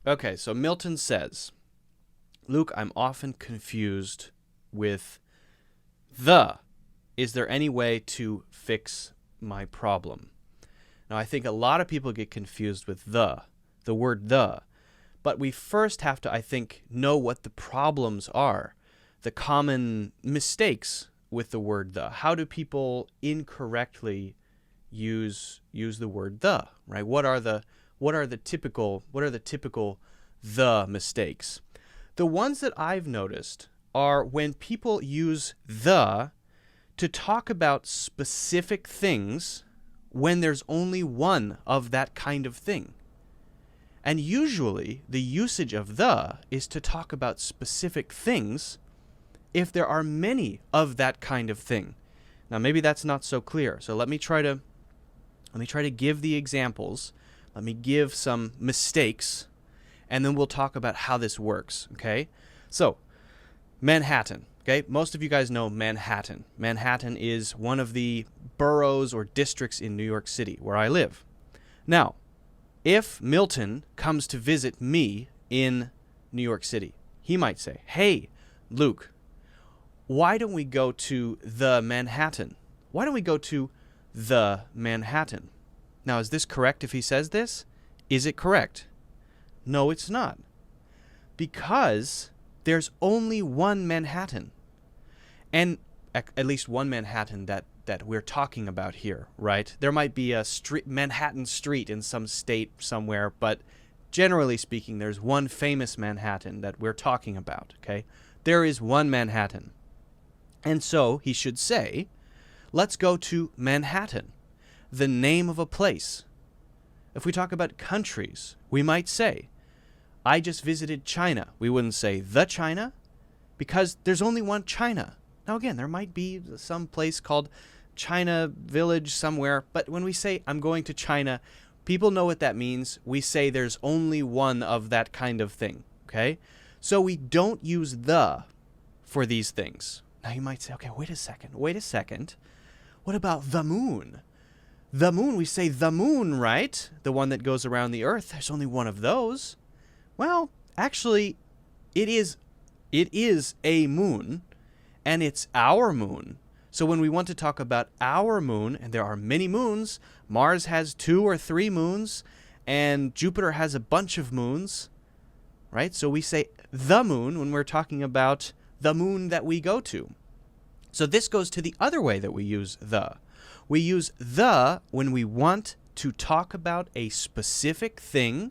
Okay, so Milton says, Luke, I'm often confused with the. Is there any way to fix my problem? Now, I think a lot of people get confused with the word the. But we first have to, I think, know what the problems are, the common mistakes with the word the. How do people incorrectly use the word the, right? What are the typical the mistakes? The ones that I've noticed are when people use the to talk about specific things when there's only one of that kind of thing. And usually the usage of the is to talk about specific things if there are many of that kind of thing. Now maybe that's not so clear. So let me try to give the examples. Let me give some mistakes, and then we'll talk about how this works, okay? So, Manhattan, okay? Most of you guys know Manhattan. Manhattan is one of the boroughs or districts in New York City where I live. Now, if Milton comes to visit me in New York City, he might say, hey, Luke, why don't we go to the Manhattan? Why don't we go to the Manhattan? Now, is this correct if he says this? Is it correct? No, it's not. Because there's only one Manhattan. And at least one Manhattan that we're talking about here, right? There might be a Manhattan Street in some state somewhere, but generally speaking, there's one famous Manhattan that we're talking about, okay? There is one Manhattan. And so he should say, let's go to Manhattan, the name of a place. If we talk about countries, we might say, I just visited China. We wouldn't say the China, because there's only one China. Now again, there might be some place called China Village somewhere, but when we say I'm going to China, people know what that means. We say there's only one of that kind of thing, okay? So we don't use the for these things. Now you might say, okay, wait a second. What about the moon? The moon, we say the moon, right? The one that goes around the earth. There's only one of those. Well, actually, it is a moon, and it's our moon. So when we want to talk about our moon, and there are many moons, Mars has 2 or 3 moons, and Jupiter has a bunch of moons, right? So we say the moon when we're talking about the moon that we go to. So this goes to the other way that we use the. We use the when we want to talk about a specific thing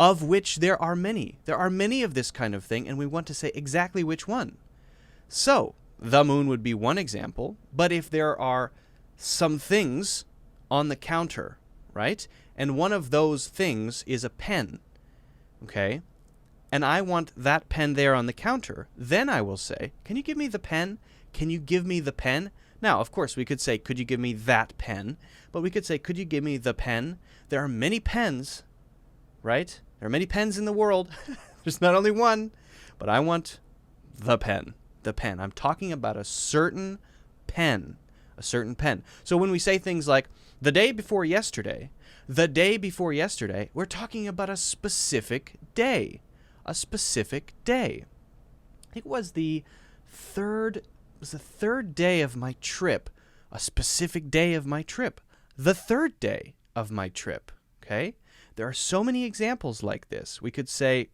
of which there are many. There are many of this kind of thing, and we want to say exactly which one. So, the moon would be one example, but if there are some things on the counter, right? And one of those things is a pen, okay? And I want that pen there on the counter, then I will say, can you give me the pen? Can you give me the pen? Now, of course, we could say, could you give me that pen? But we could say, could you give me the pen? There are many pens, right? There are many pens in the world. There's not only one, but I want the pen. The pen. I'm talking about a certain pen. A certain pen. So when we say things like, the day before yesterday, we're talking about a specific day. A specific day. I think it was the third day of my trip. A specific day of my trip. The third day of my trip. Okay? There are so many examples like this. We could say,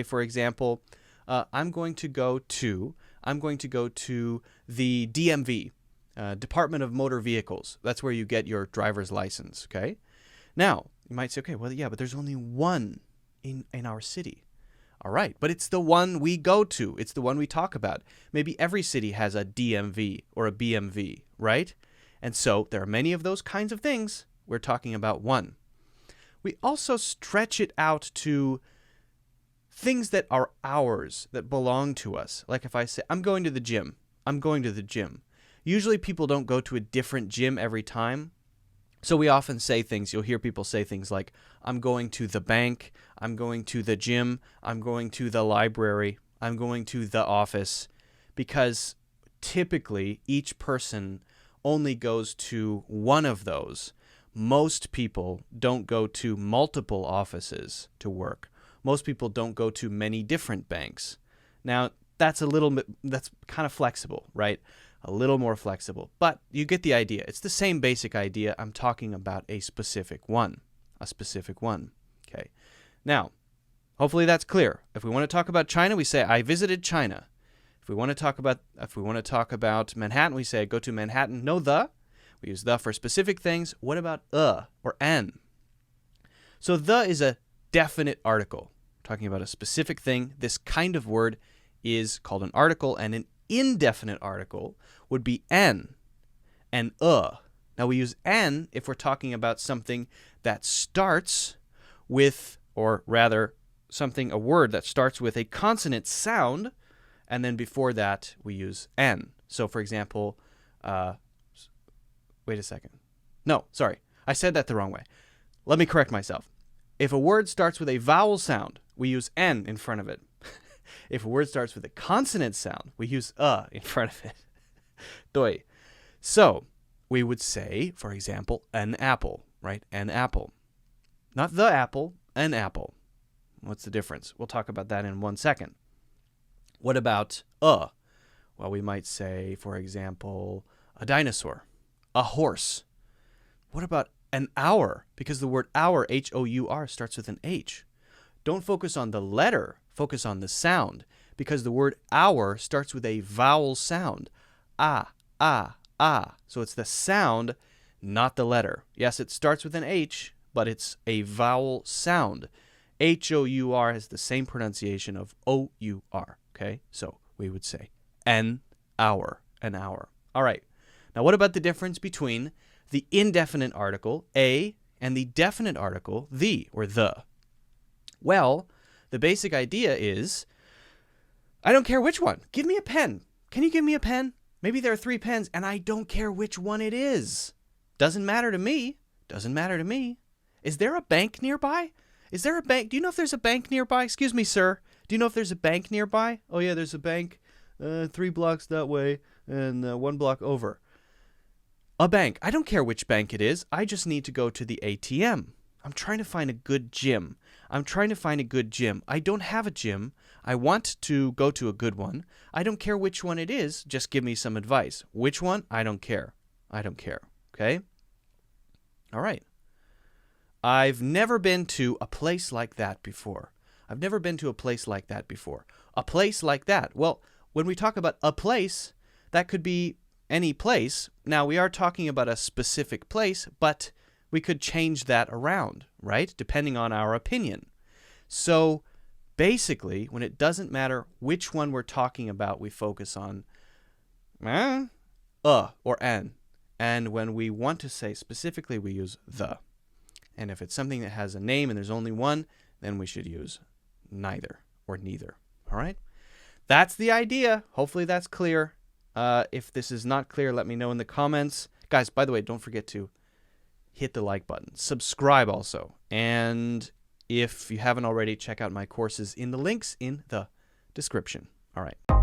for example, I'm going to go to the DMV, Department of Motor Vehicles. That's where you get your driver's license, okay? Now, you might say, okay, well, yeah, but there's only one in our city. All right, but it's the one we go to. It's the one we talk about. Maybe every city has a DMV or a BMV, right? And so there are many of those kinds of things. We're talking about one. We also stretch it out to things that are ours, that belong to us. Like if I say, I'm going to the gym. Usually people don't go to a different gym every time. So we often say things, you'll hear people say things like, I'm going to the bank, I'm going to the gym, I'm going to the library, I'm going to the office, because typically each person only goes to one of those. Most people don't go to multiple offices to work. Most people don't go to many different banks. Now, that's kind of flexible, right? A little more flexible, but you get the idea. It's the same basic idea. I'm talking about a specific one. Okay. Now, hopefully that's clear. If we want to talk about China, we say I visited China. If we want to talk about Manhattan, we say I go to Manhattan. No the. We use the for specific things. What about or an? So the is a definite article, talking about a specific thing. This kind of word is called an article, and an indefinite article would be an and Now we use an if we're talking about something that starts with, or rather a word that starts with a consonant sound, and then before that we use an. So for example, wait a second. No, sorry. I said that the wrong way. Let me correct myself. If a word starts with a vowel sound, we use n in front of it. If a word starts with a consonant sound, we use in front of it. 对. So we would say, for example, an apple, right? An apple. Not the apple, an apple. What's the difference? We'll talk about that in 1 second. What about Well, we might say, for example, a dinosaur, a horse. What about an hour? Because the word hour, H-O-U-R, starts with an H. Don't focus on the letter, focus on the sound, because the word hour starts with a vowel sound. Ah. So it's the sound, not the letter. Yes, it starts with an H, but it's a vowel sound. H-O-U-R has the same pronunciation of O-U-R. Okay, so we would say an hour. All right. Now, what about the difference between the indefinite article, a, and the definite article, the, or the? Well, the basic idea is, I don't care which one. Give me a pen. Can you give me a pen? Maybe there are 3 pens, and I don't care which one it is. Doesn't matter to me. Is there a bank nearby? Is there a bank? Do you know if there's a bank nearby? Excuse me, sir. Do you know if there's a bank nearby? Oh, yeah, there's a bank 3 blocks that way and 1 block over. A bank. I don't care which bank it is. I just need to go to the ATM. I'm trying to find a good gym. I don't have a gym. I want to go to a good one. I don't care which one it is. Just give me some advice. Which one? I don't care. Okay? All right. I've never been to a place like that before. A place like that. Well, when we talk about a place, that could be any place. Now, we are talking about a specific place, but we could change that around, right? Depending on our opinion. So basically, when it doesn't matter which one we're talking about, we focus on or an. And when we want to say specifically, we use the. And if it's something that has a name and there's only one, then we should use neither or neither. All right? That's the idea. Hopefully that's clear. If this is not clear, let me know in the comments. Guys, by the way, don't forget to hit the like button. Subscribe also. And if you haven't already, check out my courses in the links in the description. All right.